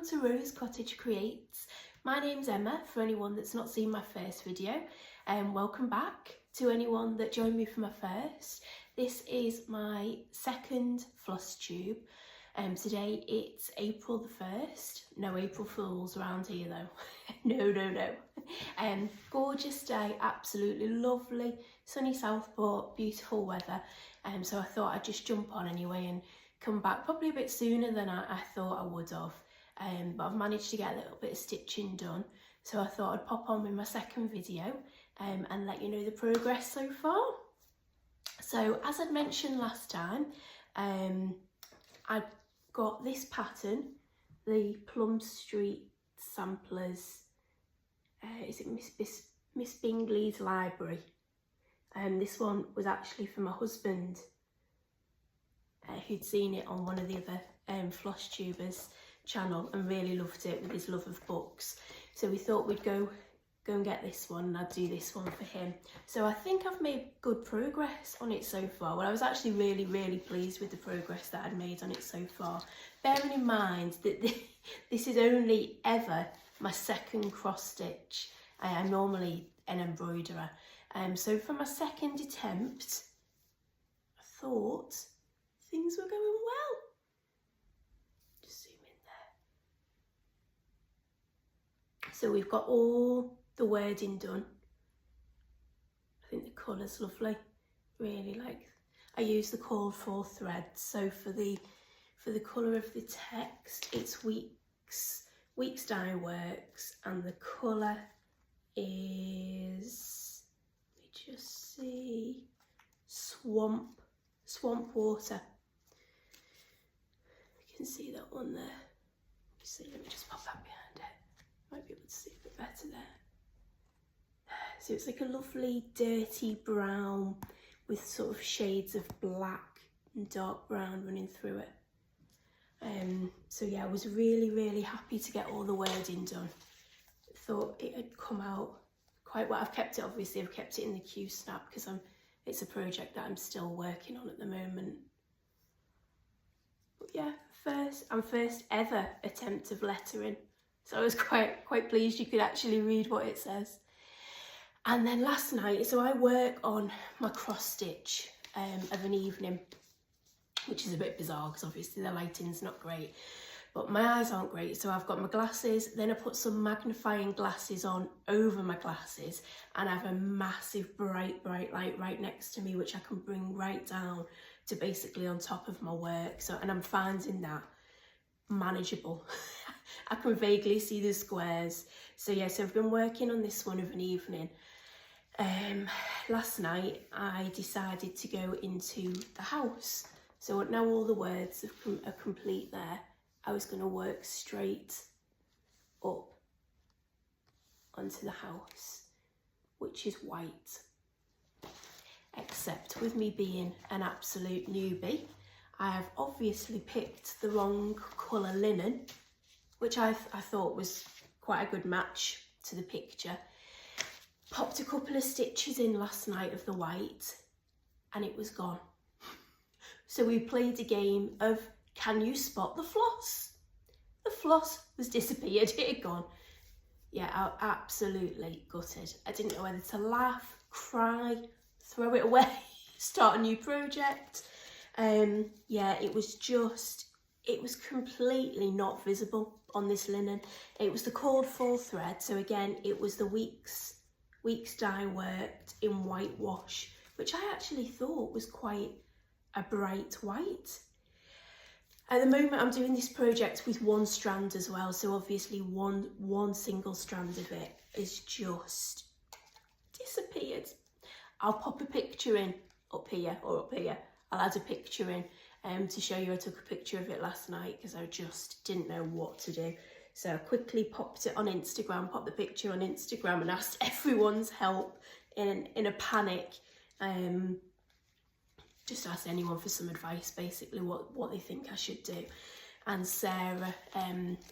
welcome to Rose Cottage Creates. My name's Emma, for anyone that's not seen my first video, and welcome back to anyone that joined me for my first. This is my second Flosstube. Today it's April the 1st. No April Fools around here though. no. Gorgeous day, absolutely lovely, sunny Southport, beautiful weather. So I thought I'd just jump on anyway and come back probably a bit sooner than I thought I would have. But I've managed to get a little bit of stitching done. So I thought I'd pop on with my second video and let you know the progress so far. So as I'd mentioned last time, I got this pattern, the Plum Street Samplers, is it Miss Bingley's Library. This one was actually for my husband, who'd seen it on one of the other Flosstubers channel and really loved it with his love of books. So we thought we'd go and get this one and I'd do this one for him. So I think I've made good progress on it so far. Well, I was actually really pleased with the progress that I'd made on it so far. Bearing in mind that this is only ever my second cross stitch. I'm normally an embroiderer. So for my second attempt, I thought things were going well. Just zoom in there. So we've got all the wording done. I think the colour's lovely. Really like. I use the called for threads. So for the colour of the text, it's Weeks Dye Works, and the colour is, let me just see, Swamp Water. You can see that one there. Let me just pop that behind it. Might be able to see a bit better there. So it's like a lovely dirty brown with sort of shades of black and dark brown running through it. So yeah, I was really happy to get all the wording done. Thought it had come out quite well. I've kept it in the Q snap because it's a project that I'm still working on at the moment. But yeah, first ever attempt of lettering. So I was quite pleased you could actually read what it says. And then last night, so I work on my cross stitch of an evening, which is a bit bizarre because obviously the lighting's not great, but my eyes aren't great. So I've got my glasses, then I put some magnifying glasses on over my glasses, and I have a massive bright light right next to me, which I can bring right down to basically on top of my work. So, and I'm finding that manageable. I can vaguely see the squares. So yeah, so I've been working on this one of an evening. Last night I decided to go into the house. So now all the words are complete there, I was going to work straight up onto the house, which is white. Except with me being an absolute newbie, I have obviously picked the wrong colour linen, which I thought was quite a good match to the picture. Popped a couple of stitches in last night of the white and it was gone. So we played a game of, can you spot the floss? The floss was disappeared, it had gone. Yeah, I absolutely gutted. I didn't know whether to laugh, cry, throw it away, start a new project. Yeah, it was completely not visible on this linen. It was the called for thread. So again, it was the Weeks Dye Worked in whitewash, which I actually thought was quite a bright white. At the moment I'm doing this project with one strand as well, so obviously one single strand of it is just disappeared. I'll pop a picture in up here. I'll add a picture in to show you. I took a picture of it last night because I just didn't know what to do. So I quickly popped it on Instagram, popped the picture on Instagram and asked everyone's help in a panic. Just asked anyone for some advice, basically what they think I should do. And Sarah,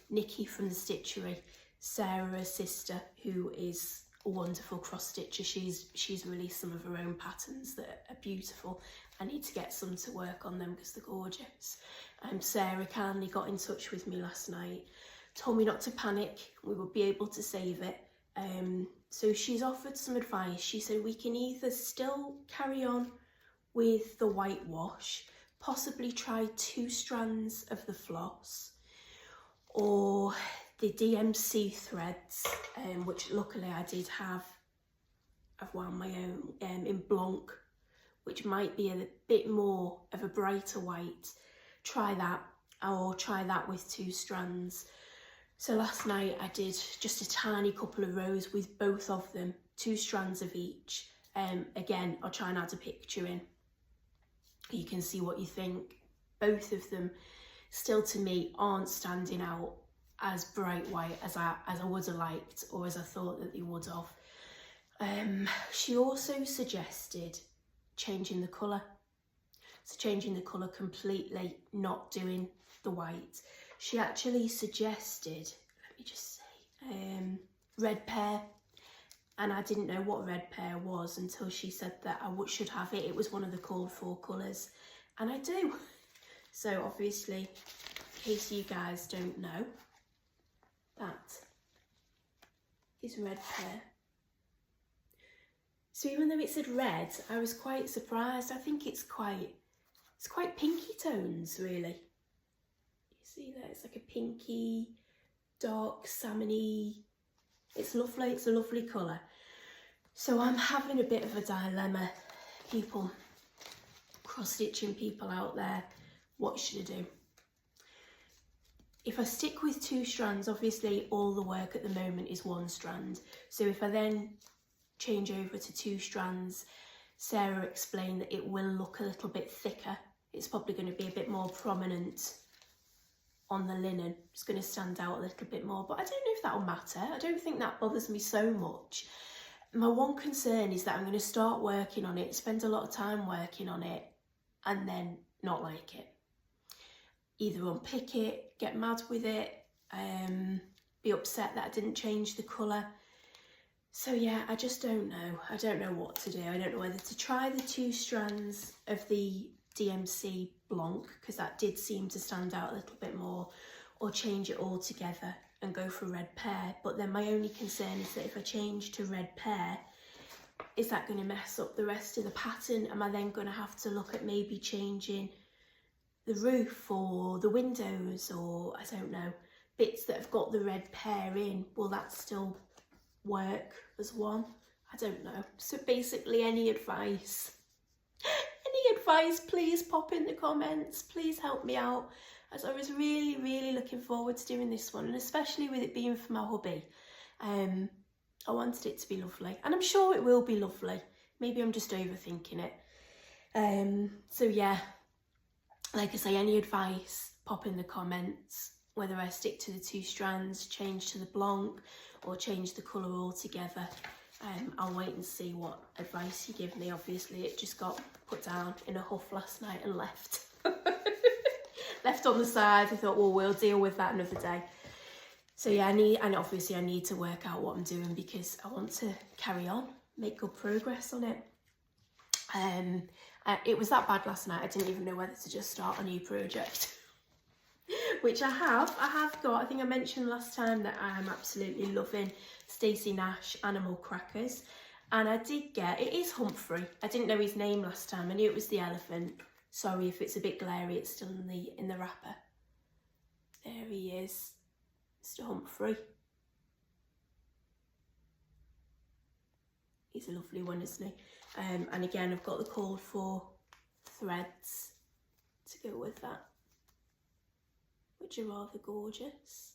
Nicki from the Stitchery, Sarah's sister, who is a wonderful cross stitcher, she's released some of her own patterns that are beautiful. I need to get some to work on them because they're gorgeous. Sarah kindly got in touch with me last night, told me not to panic, we would be able to save it. So she's offered some advice. She said we can either still carry on with the whitewash, possibly try 2 strands of the floss, or the DMC threads, which luckily I did have. I've wound my own in Blanc, which might be a bit more of a brighter white. Try that, or try that with 2 strands. So last night I did just a tiny couple of rows with both of them, 2 strands of each. Again, I'll try and add a picture in. You can see what you think. Both of them still to me aren't standing out as bright white as I would have liked, or as I thought that they would have. She also suggested changing the colour. So changing the colour completely, not doing the white. She actually suggested, let me just say, red pear. And I didn't know what red pear was until she said that I should have it. It was one of the called for colours. And I do. So obviously, in case you guys don't know, that is red pear. So even though it said red, I was quite surprised. I think it's quite pinky tones, really. You see that? It's like a pinky, dark, salmony. It's lovely. It's a lovely colour. So I'm having a bit of a dilemma, people, cross-stitching people out there. What should I do? If I stick with 2 strands, obviously all the work at the moment is 1 strand. So if I then change over to 2 strands, Sarah explained that it will look a little bit thicker. It's probably going to be a bit more prominent on the linen. It's going to stand out a little bit more, but I don't know if that'll matter. I don't think that bothers me so much. My one concern is that I'm going to start working on it, spend a lot of time working on it, and then not like it. Either unpick it, get mad with it, be upset that I didn't change the colour. So yeah, I just don't know. I don't know what to do. I don't know whether to try the 2 strands of the DMC Blanc, because that did seem to stand out a little bit more, or change it all together and go for red pear. But then my only concern is that if I change to red pear, is that going to mess up the rest of the pattern? Am I then going to have to look at maybe changing the roof or the windows, or I don't know, bits that have got the red pear in? Will that still work as one? I don't know. So basically, any advice? Any advice, please pop in the comments. Please help me out, as I was really, really looking forward to doing this one, and especially with it being for my hubby. I wanted it to be lovely, and I'm sure it will be lovely. Maybe I'm just overthinking it. So yeah, like I say, any advice, pop in the comments, whether I stick to the 2 strands, change to the Blanc, or change the colour altogether. I'll wait and see what advice you give me. Obviously, it just got put down in a huff last night and left. Left on the side. I thought, well, we'll deal with that another day. So yeah, obviously I need to work out what I'm doing, because I want to carry on, make good progress on it. It was that bad last night, I didn't even know whether to just start a new project. Which I have got. I think I mentioned last time that I am absolutely loving Stacey Nash Animal Crackers. And I did get, it is Humphrey. I didn't know his name last time. I knew it was the elephant. Sorry if it's a bit glary, it's still in the wrapper. There he is, Mr. Humphrey. He's a lovely one, isn't he? And again, I've got the called for threads to go with that, which are rather gorgeous.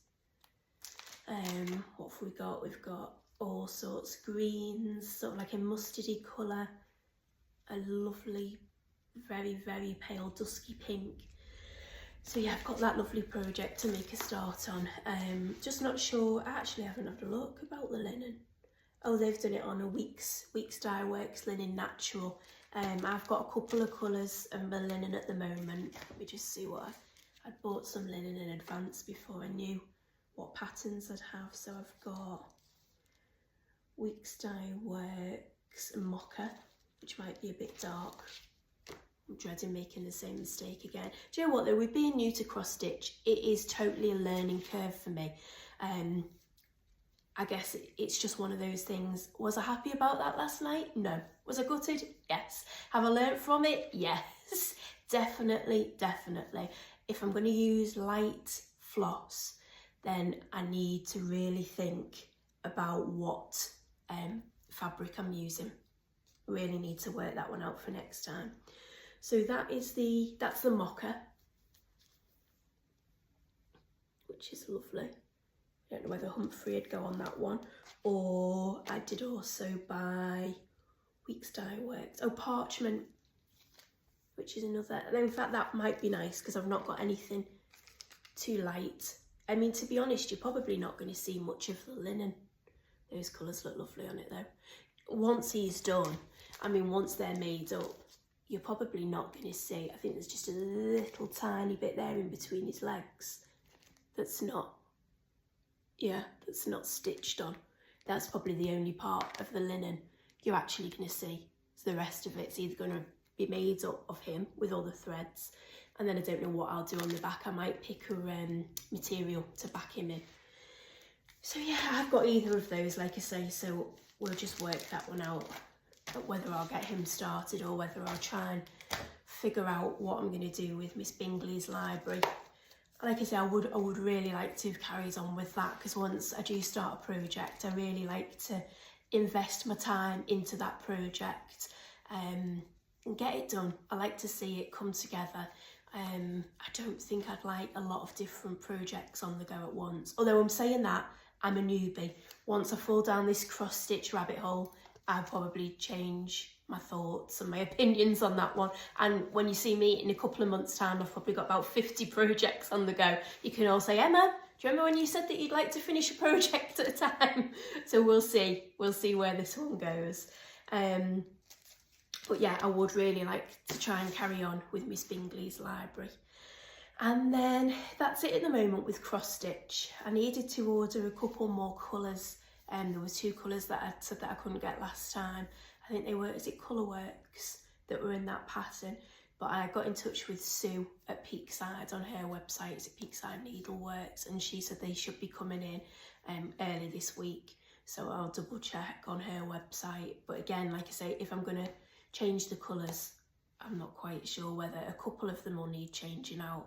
What have we got? We've got all sorts of greens, sort of like a mustardy colour, a lovely, very, very pale dusky pink. So yeah, I've got that lovely project to make a start on. Just not sure, I actually haven't had a look about the linen. Oh, they've done it on a Weeks Dye Works linen natural. I've got a couple of colours of my linen at the moment. Let me just see what I'd bought some linen in advance before I knew what patterns I'd have. So I've got Weeks Dye Works Mocha, which might be a bit dark. I'm dreading making the same mistake again. Do you know what though, with being new to cross stitch, it is totally a learning curve for me. I guess it's just one of those things. Was I happy about that last night? No. Was I gutted? Yes. Have I learnt from it? Yes. Definitely, definitely. If I'm going to use light floss, then I need to really think about what fabric I'm using. Really need to work that one out for next time. So that's the mocha, which is lovely. I don't know whether Humphrey would go on that one, or I did also buy Weeks Dye Works. Oh, Parchment, which is another. In fact, that might be nice because I've not got anything too light. I mean, to be honest, you're probably not going to see much of the linen. Those colours look lovely on it though. Once he's done, I mean, once they're made up, you're probably not going to see. I think there's just a little tiny bit there in between his legs that's not. Yeah, that's not stitched on. That's probably the only part of the linen you're actually going to see. So the rest of it's either going to be made up of him with all the threads, and then I don't know what I'll do on the back. I might pick a material to back him in. So yeah, I've got either of those, like I say, so we'll just work that one out, whether I'll get him started or whether I'll try and figure out what I'm going to do with Miss Bingley's library. Like I say, I would really like to have carried on with that, because once I do start a project, I really like to invest my time into that project and get it done. I like to see it come together. I don't think I'd like a lot of different projects on the go at once. Although I'm saying that, I'm a newbie. Once I fall down this cross stitch rabbit hole, I'll probably change my thoughts and my opinions on that one. And when you see me in a couple of months' time, I've probably got about 50 projects on the go. You can all say, Emma, do you remember when you said that you'd like to finish a project at a time? So we'll see where this one goes. But yeah, I would really like to try and carry on with Miss Bingley's library. And then that's it at the moment with cross stitch. I needed to order a couple more colours. There were 2 colours that I said that I couldn't get last time. I think they were, is it Colourworks, that were in that pattern? But I got in touch with Sue at Peakside on her website. It's at Peakside Needleworks, and she said they should be coming in early this week. So I'll double check on her website. But again, like I say, if I'm going to change the colours, I'm not quite sure whether a couple of them will need changing out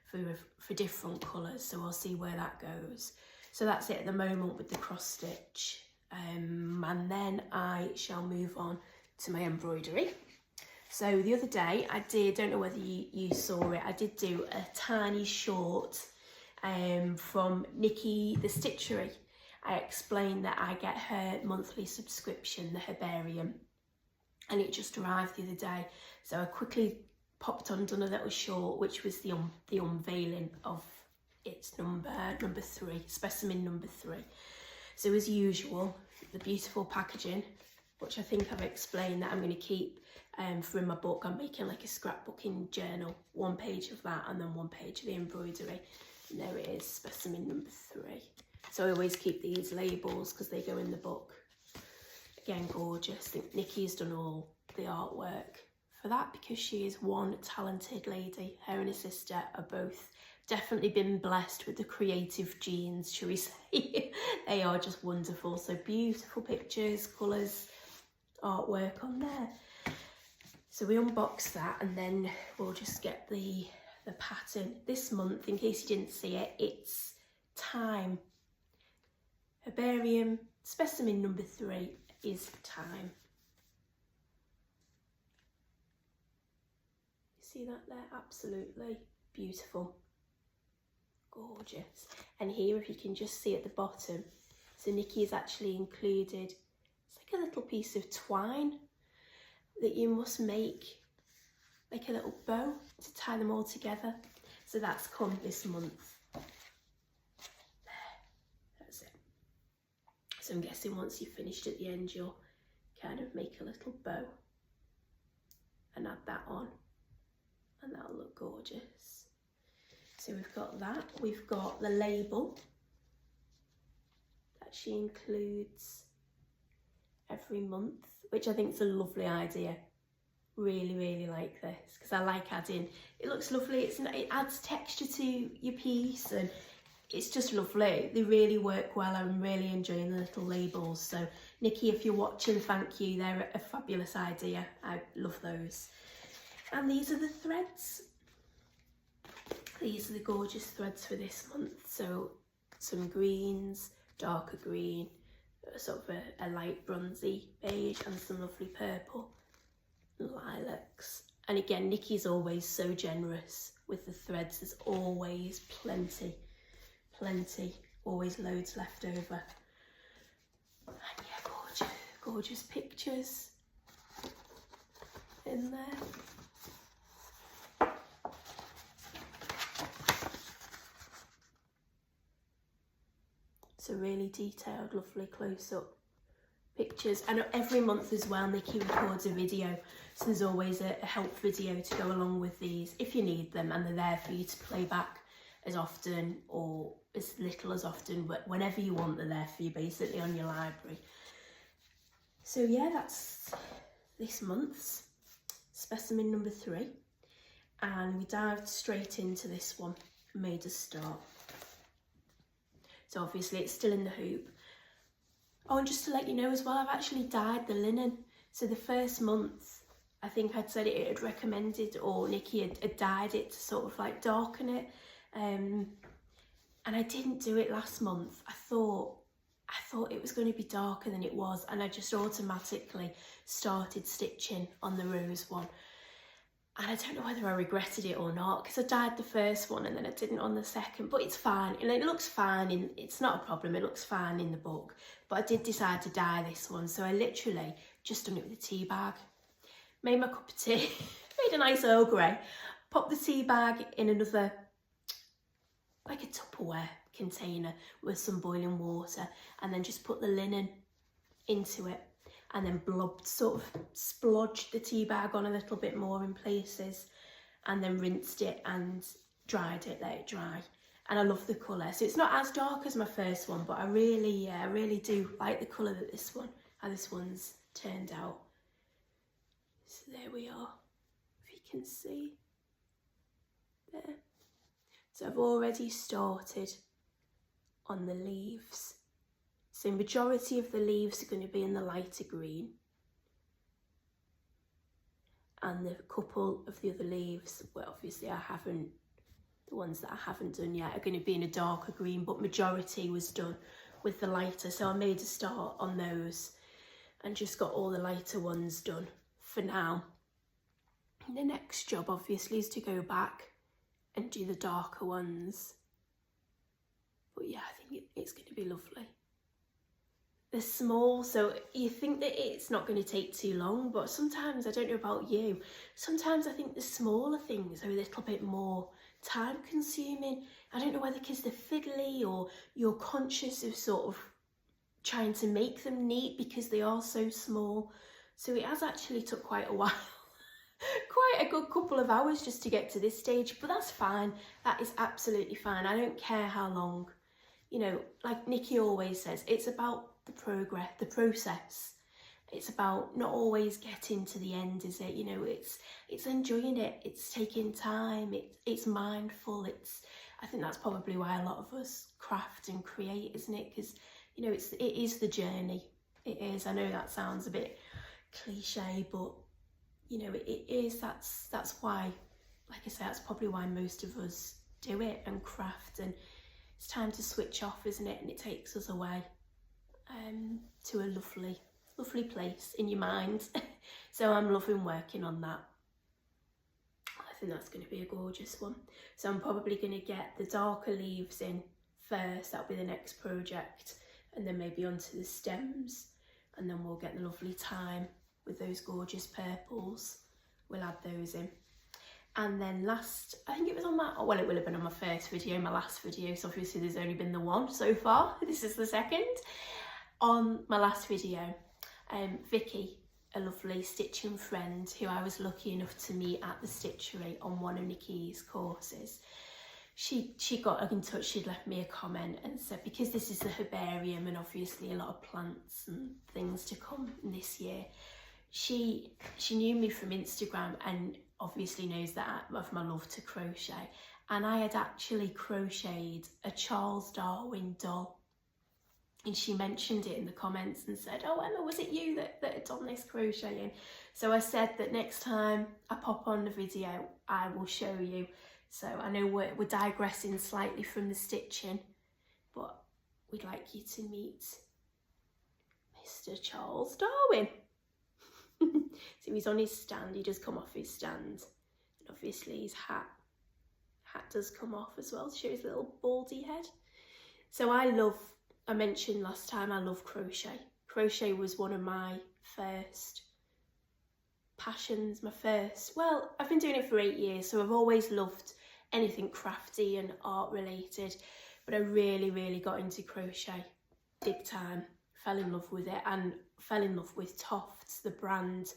for different colours. So I'll see where that goes. So that's it at the moment with the cross stitch. And then I shall move on to my embroidery. So the other day I don't know whether you saw it, I did do a tiny short from Nicki the Stitchery. I explained that I get her monthly subscription, the Herbarium, and it just arrived the other day. So I quickly popped on, done a little short, which was the unveiling of its number 3, specimen number 3. So as usual, the beautiful packaging, which I think I've explained that I'm going to keep for in my book. I'm making like a scrapbooking journal, 1 page of that and then 1 page of the embroidery. And there it is, specimen number 3. So I always keep these labels because they go in the book. Again, gorgeous. I think Nicki's done all the artwork for that because she is one talented lady. Her and her sister are both definitely been blessed with the creative genes, shall we say. They are just wonderful. So beautiful pictures, colours, artwork on there. So we unbox that and then we'll just get the pattern. This month, in case you didn't see it, it's Time. Herbarium, specimen number 3 is Time. You see that there? Absolutely beautiful. Gorgeous. And here, if you can just see at the bottom, so Nicki has actually included, it's like a little piece of twine that you must make like a little bow to tie them all together. So that's come this month. There, that's it. So I'm guessing once you've finished at the end, you'll kind of make a little bow and add that on, and that'll look gorgeous. So we've got that, we've got the label that she includes every month, which I think is a lovely idea. really like this because I like adding, it looks lovely, it adds texture to your piece and it's just lovely. They really work well. I'm really enjoying the little labels. So Nicki, if you're watching, thank you. They're a fabulous idea. I love those. And these are the threads. These are the gorgeous threads for this month. So some greens, darker green, sort of a light bronzy beige, and some lovely purple lilacs. And again, Nicki's always so generous with the threads. There's always plenty, always loads left over. And yeah, gorgeous pictures in there. So really detailed, lovely close-up pictures. And every month as well, Nicki records a video, so there's always a help video to go along with these if you need them, and they're there for you to play back as often or as little as often, but whenever you want, they're there for you basically on your library. So yeah, that's this month's specimen number 3, and we dived straight into this one, made a start. So obviously it's still in the hoop. Oh, and just to let you know as well, I've actually dyed the linen. So the first month, I think I'd said it had recommended, or Nicki had dyed it to sort of like darken it. And I didn't do it last month. I thought it was going to be darker than it was, and I just automatically started stitching on the rose one. And I don't know whether I regretted it or not, because I dyed the first one and then I didn't on the second, but it's fine. And it looks fine, it's not a problem, it looks fine in the book. But I did decide to dye this one, so I literally just done it with a tea bag. Made my cup of tea, made a nice Earl Grey, popped the tea bag in another, like a Tupperware container with some boiling water, and then just put the linen into it. And then sort of splodged the tea bag on a little bit more in places, and then rinsed it and dried it, let it dry. And I love the colour. So it's not as dark as my first one, but I really do like the colour that how this one's turned out. So there we are, if you can see there. So I've already started on the leaves. So majority of the leaves are going to be in the lighter green, and the couple of the other leaves, well obviously the ones that I haven't done yet are going to be in a darker green, but majority was done with the lighter. So I made a start on those and just got all the lighter ones done for now. And the next job obviously is to go back and do the darker ones. But yeah, I think it's going to be lovely. They're small, so you think that it's not going to take too long, but sometimes, I don't know about you, sometimes I think the smaller things are a little bit more time consuming. I don't know whether because they're fiddly or you're conscious of sort of trying to make them neat because they are so small. So it has actually took quite a while, quite a good couple of hours just to get to this stage, but that's fine. That is absolutely fine. I don't care how long. You know, like Nicki always says, it's about the process. It's about not always getting to the end, is it? You know, it's enjoying it, it's taking time, it's mindful. I think that's probably why a lot of us craft and create, isn't it? Because, you know, it is the journey. It is. I know that sounds a bit cliche, but you know, it is. That's why, like I say, that's probably why most of us do it and craft, and it's time to switch off, isn't it? And it takes us away to a lovely place in your mind. So I'm loving working on that. I think that's going to be a gorgeous one. So I'm probably going to get the darker leaves in first. That'll be the next project, and then maybe onto the stems, and then we'll get the lovely thyme with those gorgeous purples. We'll add those in. And then last, I think it was on my, well, it will have been on my first video, my last video, so obviously there's only been the one so far. This is the second. On my last video, Vicky, a lovely stitching friend who I was lucky enough to meet at the stitchery on one of Nicki's courses, she got in touch. She'd left me a comment and said, because this is the herbarium and obviously a lot of plants and things to come this year, she knew me from Instagram and obviously knows that of my love to crochet. And I had actually crocheted a Charles Darwin doll. And she mentioned it in the comments and said, oh, Emma, was it you that had done this crocheting? So I said that next time I pop on the video, I will show you. So I know we're digressing slightly from the stitching, but we'd like you to meet Mr. Charles Darwin. So he's on his stand, he does come off his stand. And obviously his hat does come off as well to show his little baldy head. So I mentioned last time, I love crochet. Crochet was one of my first passions, well, I've been doing it for 8 years, so I've always loved anything crafty and art related, but I really got into crochet big time, fell in love with it, and fell in love with Tofts, the brand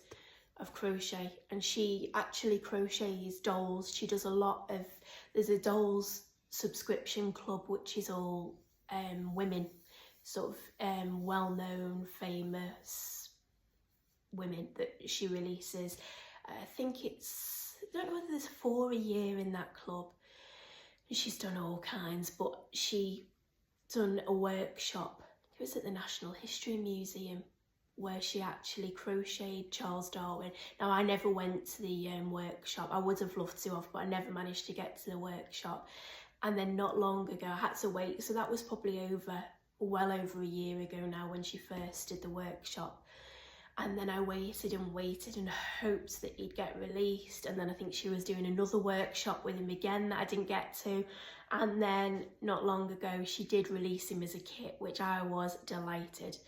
of crochet. And she actually crochets dolls. She does a lot of, there's a dolls subscription club which is all women, sort of well-known, famous women that she releases. I think it's, I don't know whether there's 4 a year in that club. And she's done all kinds, but she done a workshop, it was at the National History Museum, where she actually crocheted Charles Darwin. Now, I never went to the workshop. I would have loved to have, but I never managed to get to the workshop. And then not long ago, I had to wait. So that was probably well over a year ago now when she first did the workshop. And then I waited and hoped that he'd get released. And then I think she was doing another workshop with him again that I didn't get to. And then not long ago, she did release him as a kit, which I was delighted.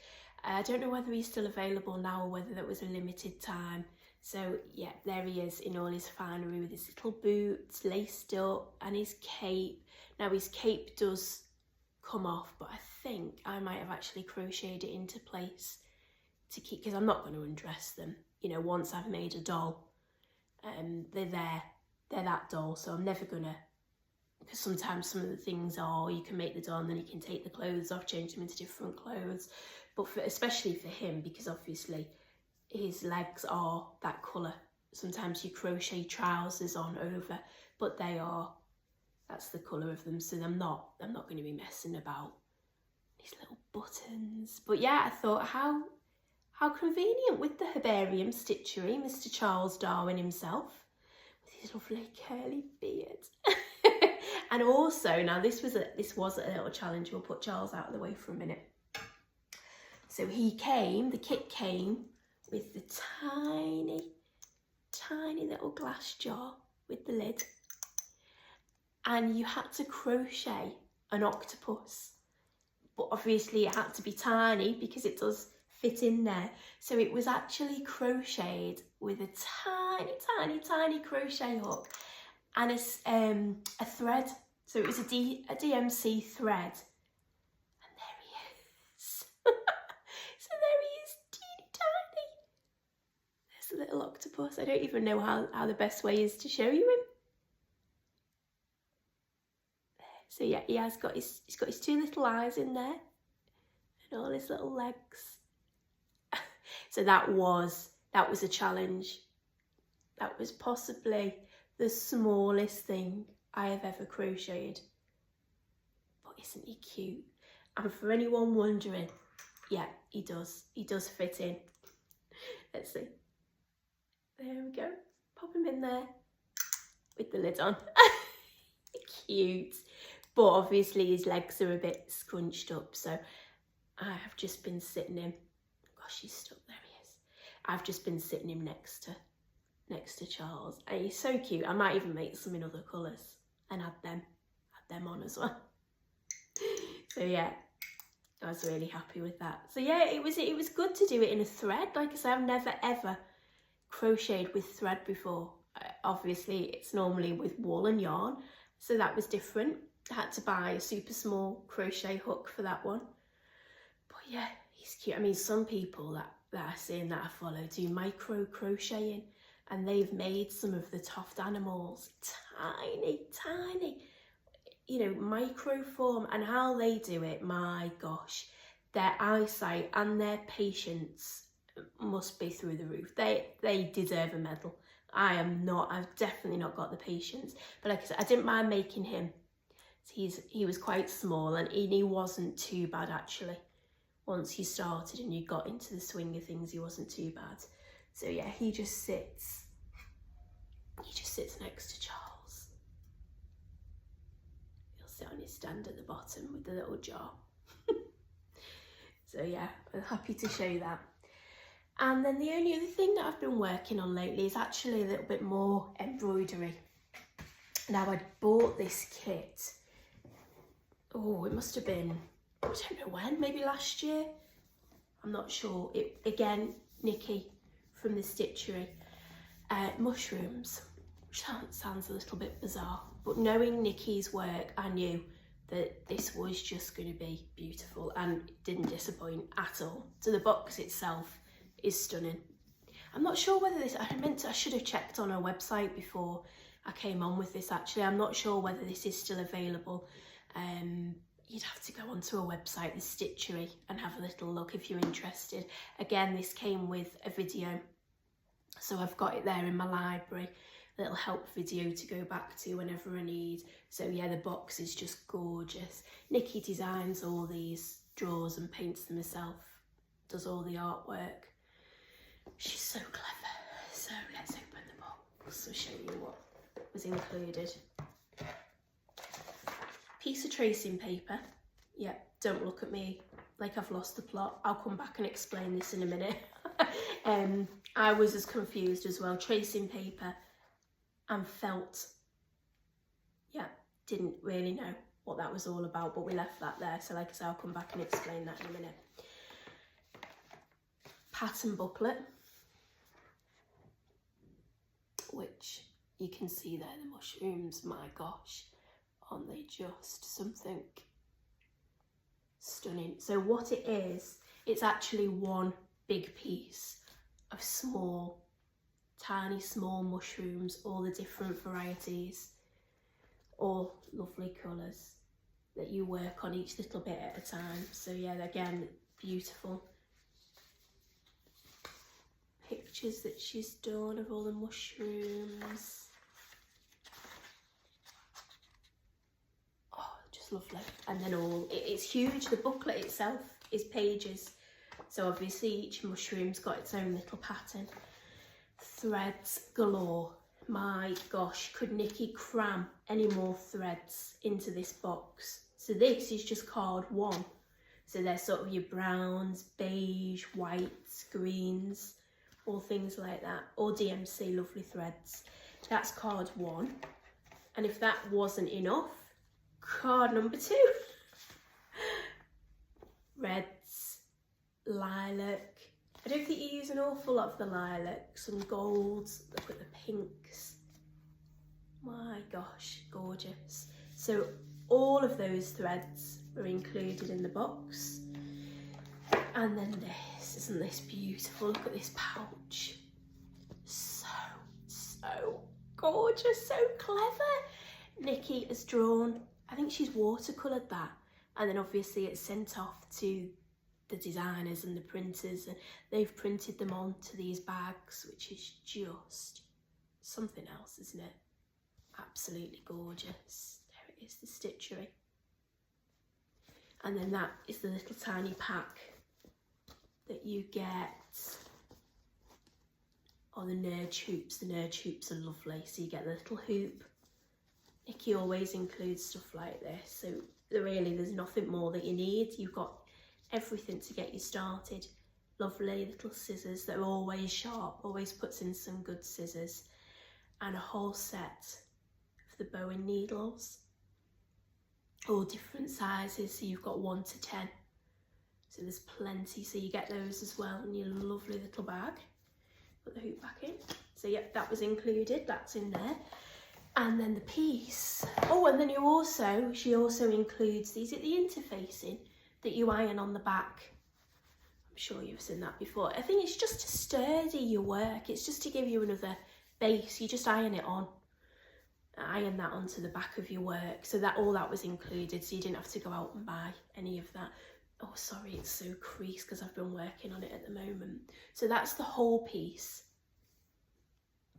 I don't know whether he's still available now or whether that was a limited time. So yeah, there he is in all his finery with his little boots laced up and his cape. Now his cape does come off, but I think I might have actually crocheted it into place to keep, because I'm not going to undress them. You know, once I've made a doll, they're that doll, so I'm never gonna, because sometimes some of the things are, you can make the doll and then you can take the clothes off, change them into different clothes. But especially for him, because obviously his legs are that colour. Sometimes you crochet trousers on over, but that's the colour of them. So I'm not going to be messing about these little buttons. But yeah, I thought how convenient with the Herbarium stitchery, Mr. Charles Darwin himself, with his lovely curly beard. And also, now this was a little challenge. We'll put Charles out of the way for a minute. So the kit came with the tiny little glass jar with the lid. And you had to crochet an octopus. But obviously it had to be tiny because it does fit in there. So it was actually crocheted with a tiny crochet hook and a thread. So it was a DMC thread. And there he is. So there he is, teeny tiny. There's a little octopus. I don't even know how the best way is to show you him. So yeah, he's got his 2 little eyes in there and all his little legs. So that was a challenge. That was possibly the smallest thing I have ever crocheted. But isn't he cute? And for anyone wondering, yeah, he does fit in. Let's see. There we go. Pop him in there with the lid on. Cute. But obviously his legs are a bit scrunched up, so I have just been sitting him. Gosh, he's stuck. There he is. I've just been sitting him next to Charles, and he's so cute. I might even make some in other colours and add them on as well. So yeah, I was really happy with that. So yeah, it was good to do it in a thread. Like I said, I've never ever crocheted with thread before. Obviously, it's normally with wool and yarn, so that was different. I had to buy a super small crochet hook for that one. But yeah, he's cute. I mean, some people that I see and that I follow do micro crocheting, and they've made some of the Toft animals tiny, you know, micro form. And how they do it, my gosh, their eyesight and their patience must be through the roof. They deserve a medal. I've definitely not got the patience. But like I said, I didn't mind making him. He was quite small, and he wasn't too bad actually. Once you started and you got into the swing of things, he wasn't too bad. So yeah, he just sits next to Charles. He'll sit on his stand at the bottom with the little jar. So yeah, I'm happy to show that. And then the only other thing that I've been working on lately is actually a little bit more embroidery. Now, I'd bought this kit, oh, it must have been, I don't know when, maybe last year, I'm not sure. Again, Nicki from the Stitchery. Mushrooms, which sounds a little bit bizarre, but knowing Nicki's work, I knew that this was just going to be beautiful, and it didn't disappoint at all. So the box itself is stunning. I'm not sure whether this, I should have checked on her website before I came on with this actually. I'm not sure whether this is still available. You'd have to go onto a website, the Stitchery, and have a little look if you're interested. Again, this came with a video, so I've got it there in my library, a little help video to go back to whenever I need. So yeah, the box is just gorgeous. Nicki designs all these, draws and paints them herself, does all the artwork. She's so clever. So let's open the box and show you what was included. Piece of tracing paper. Yep, don't look at me like I've lost the plot. I'll come back and explain this in a minute. I was as confused as well. Tracing paper and felt. Yeah, didn't really know what that was all about, but we left that there. So like I said, I'll come back and explain that in a minute. Pattern booklet, which you can see there, the mushrooms, my gosh, aren't they just something stunning? So what it is, it's actually one big piece of small, tiny small mushrooms, all the different varieties, all lovely colours that you work on each little bit at a time. So yeah, again, beautiful pictures that she's done of all the mushrooms. Oh, just lovely. And then it's huge. The booklet itself is pages, so obviously each mushroom's got its own little pattern. Threads galore. My gosh, could Nicki cram any more threads into this box? So this is just card one. So they're sort of your browns, beige, whites, greens, all things like that, or DMC, lovely threads. That's card one. And if that wasn't enough, card number two. Reds, lilac. I don't think you use an awful lot of the lilac. Some golds, look at the pinks. My gosh, gorgeous. So all of those threads are included in the box. And then this, isn't this beautiful? Look at this pouch. So gorgeous, so clever. Nicki has drawn, I think she's watercoloured that. And then obviously it's sent off to the designers and the printers, and they've printed them onto these bags, which is just something else, isn't it? Absolutely gorgeous. There it is, the Stitchery. And then that is the little tiny pack that you get. Oh, the nerd hoops. The nerd hoops are lovely. So you get the little hoop. Nicki always includes stuff like this. So really, there's nothing more that you need. You've got everything to get you started. Lovely little scissors that are always sharp. Always puts in some good scissors. And a whole set of the bow and needles. All different sizes. So you've got 1 to 10. So there's plenty, so you get those as well in your lovely little bag. Put the hoop back in. So yep, that was included, that's in there. And then the piece. Oh, and then she also includes these at the interfacing that you iron on the back. I'm sure you've seen that before. I think it's just to sturdy your work. It's just to give you another base. You just iron it on. Iron that onto the back of your work. So that all that was included, so you didn't have to go out and buy any of that. oh sorry, it's so creased because I've been working on it at the moment. So that's the whole piece,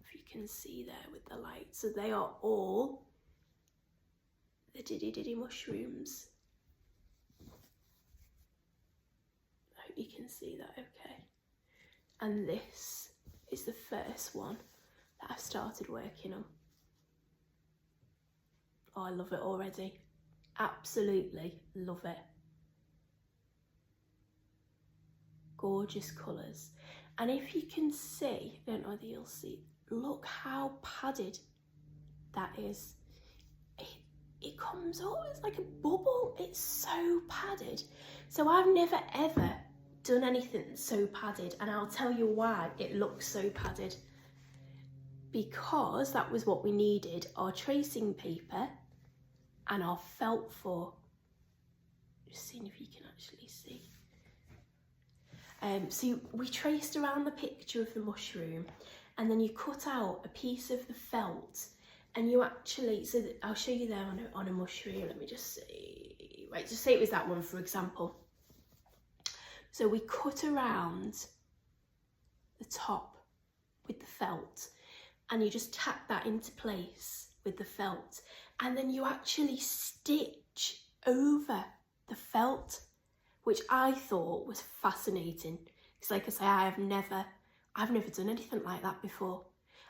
if you can see there with the light. So they are all the diddy mushrooms. I hope you can see that okay. And this is the first one that I've started working on. Oh, I love it already. Absolutely love it. Gorgeous colours. And if you can see, I don't know whether you'll see, look how padded that is. It comes up, it's like a bubble. It's so padded. So I've never ever done anything so padded, and I'll tell you why it looks so padded. Because that was what we needed our tracing paper and our felt for. Just seeing if you can actually see. So we traced around the picture of the mushroom, and then you cut out a piece of the felt, and you actually, so that, I'll show you there on a mushroom. Let me just see, right, just say it was that one for example. So we cut around the top with the felt, and you just tack that into place with the felt, and then you actually stitch over the felt, which I thought was fascinating. Because like I say, I've never done anything like that before.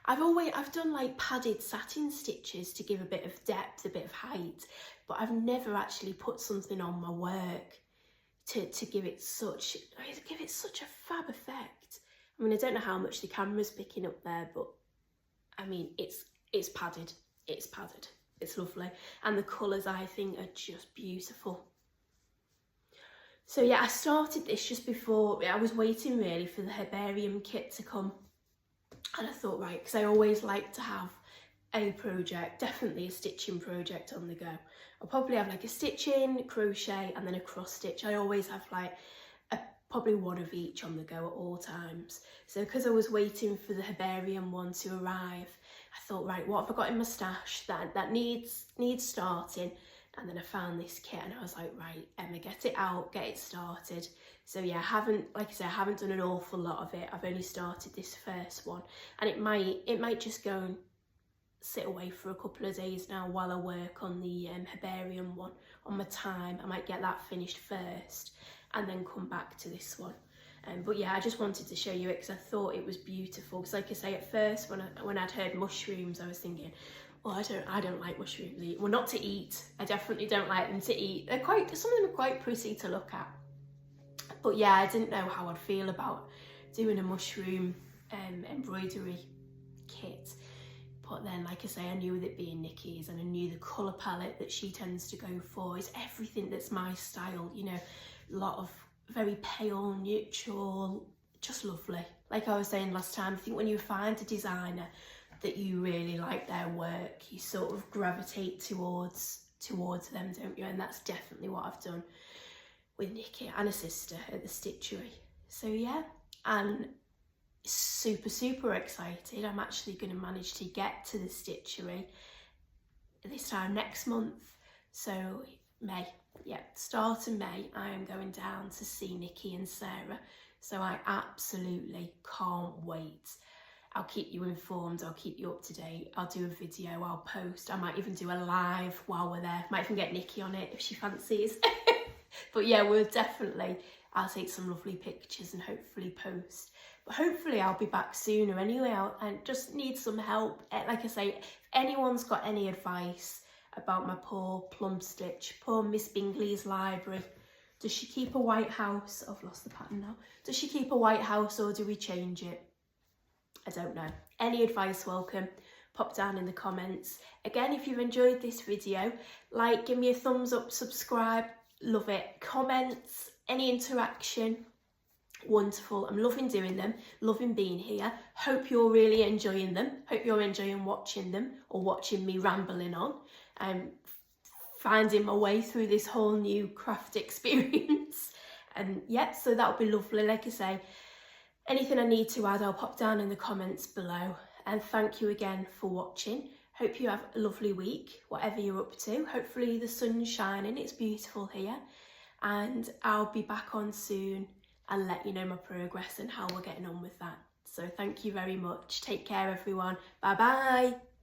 I've done like padded satin stitches to give a bit of depth, a bit of height, but I've never actually put something on my work to give it such a fab effect. I mean, I don't know how much the camera's picking up there, but I mean, it's padded, it's padded, it's lovely. And the colours I think are just beautiful. So yeah, I started this just before, I was waiting really for the Herbarium kit to come. And I thought, right, because I always like to have a project, definitely a stitching project on the go. I'll probably have like a stitching, crochet, and then a cross stitch. I always have like probably one of each on the go at all times. So because I was waiting for the Herbarium one to arrive, I thought, right, what have I got in my stash that needs starting? And then I found this kit and I was like, right, Emma, get it out, get it started. So yeah, like I said, I haven't done an awful lot of it. I've only started this first one, and it might just go and sit away for a couple of days now while I work on the Herbarium one on my time. I might get that finished first and then come back to this one. But yeah, I just wanted to show you it because I thought it was beautiful. Because like I say, at first when I'd heard mushrooms, I was thinking, well, I don't like mushrooms. Well, not to eat. I definitely don't like them to eat. Some of them are quite pretty to look at. But yeah, I didn't know how I'd feel about doing a mushroom embroidery kit. But then, like I say, I knew with it being Nicki's, and I knew the colour palette that she tends to go for is everything that's my style, you know, a lot of very pale, neutral, just lovely. Like I was saying last time, I think when you find a designer that you really like their work, you sort of gravitate towards them, don't you? And that's definitely what I've done with Nicki and a sister at the Stitchery. So yeah, and super excited. I'm actually going to manage to get to the Stitchery this time next month. So May, yeah, start of May, I am going down to see Nicki and Sarah. So I absolutely can't wait. I'll keep you informed, I'll keep you up to date. I'll do a video, I'll post. I might even do a live while we're there. Might even get Nicki on it if she fancies. But yeah, I'll take some lovely pictures and hopefully post. But hopefully I'll be back sooner anyway. I just need some help. Like I say, if anyone's got any advice about my poor plum stitch, poor Miss Bingley's library. Does she keep a white house? I've lost the pattern now. Does she keep a white house or do we change it? I don't know. Any advice welcome. Pop down in the comments. Again, if you've enjoyed this video, like, give me a thumbs up, subscribe. Love it. Comments, any interaction, wonderful. I'm loving doing them, loving being here. Hope you're really enjoying them. Hope you're enjoying watching them or watching me rambling on. Finding my way through this whole new craft experience. And yeah, so that'll be lovely. Like I say, anything I need to add, I'll pop down in the comments below. And thank you again for watching. Hope you have a lovely week, whatever you're up to. Hopefully the sun's shining, it's beautiful here. and I'll be back on soon and let you know my progress and how we're getting on with that. So thank you very much. Take care everyone. Bye bye.